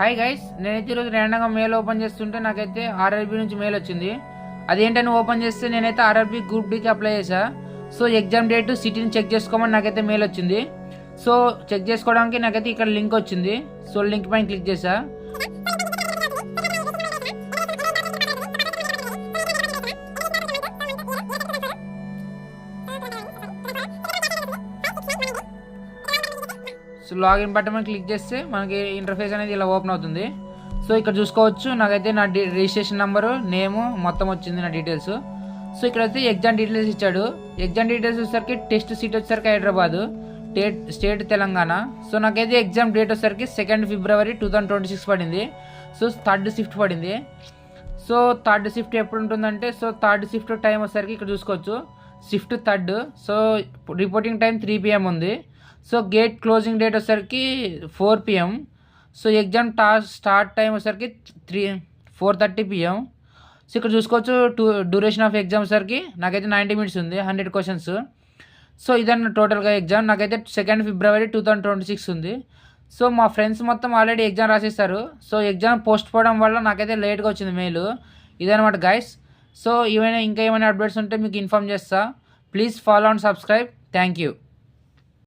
Hi guys, నేనైతే ఈరోజు ర్యాండమ్గా మెయిల్ ఓపెన్ చేస్తుంటే నాకైతే ఆర్ఆర్బీ నుంచి మెయిల్ వచ్చింది. అదేంటని ఓపెన్ చేస్తే నేనైతే ఆర్ఆర్బీ గ్రూప్ డీకి అప్లై చేశా. సో ఎగ్జామ్ డేట్ సిటీని చెక్ చేసుకోమని నాకైతే మెయిల్ వచ్చింది. సో చెక్ చేసుకోవడానికి నాకైతే ఇక్కడ లింక్ వచ్చింది. సో లింక్ పైన క్లిక్ చేశా. సో లాగిన్ బటన్ క్లిక్ చేస్తే మనకి ఇంటర్ఫేస్ అనేది ఇలా ఓపెన్ అవుతుంది. సో ఇక్కడ చూసుకోవచ్చు నాకైతే నా రిజిస్ట్రేషన్ నెంబరు, నేము మొత్తం వచ్చింది నా డీటెయిల్స్. సో ఇక్కడైతే ఎగ్జామ్ డీటెయిల్స్ ఇచ్చాడు. ఎగ్జామ్ డీటెయిల్స్ వచ్చేసరికి టెస్ట్ సీట్ వచ్చేసరికి హైదరాబాద్, స్టేట్ తెలంగాణ. సో నాకైతే ఎగ్జామ్ డేట్ వచ్చేసరికి 2 ఫిబ్రవరి 2026 పడింది. సో థర్డ్ షిఫ్ట్ పడింది. సో థర్డ్ షిఫ్ట్ ఎప్పుడు ఉంటుందంటే, సో థర్డ్ షిఫ్ట్ టైం వచ్చేసరికి ఇక్కడ చూసుకోవచ్చు shift third. So reporting time 3 PM ఉంది. సో గేట్ క్లోజింగ్ డేట్ వచ్చేసరికి 4 PM. So exam start time వచ్చేసరికి 4:30 PM. సో ఇక్కడ చూసుకోవచ్చు డ్యూరేషన్ ఆఫ్ ఎగ్జామ్ వచ్చేసరికి నాకైతే 90 minutes ఉంది, 100 questions. సో ఇదన్న టోటల్గా ఎగ్జామ్ నాకైతే 2 ఫిబ్రవరి 2026 ఉంది. సో మా ఫ్రెండ్స్ మొత్తం ఆల్రెడీ ఎగ్జామ్ రాసేస్తారు. సో ఎగ్జామ్ పోస్ట్ పోవడం వల్ల నాకైతే లేట్గా వచ్చింది మెయిల్. ఇదనమాట గైస్. సో ఇంకా ఏమైనా అప్డేట్స్ ఉంటే మీకు ఇన్ఫామ్ చేస్తా. Please follow and subscribe. Thank you.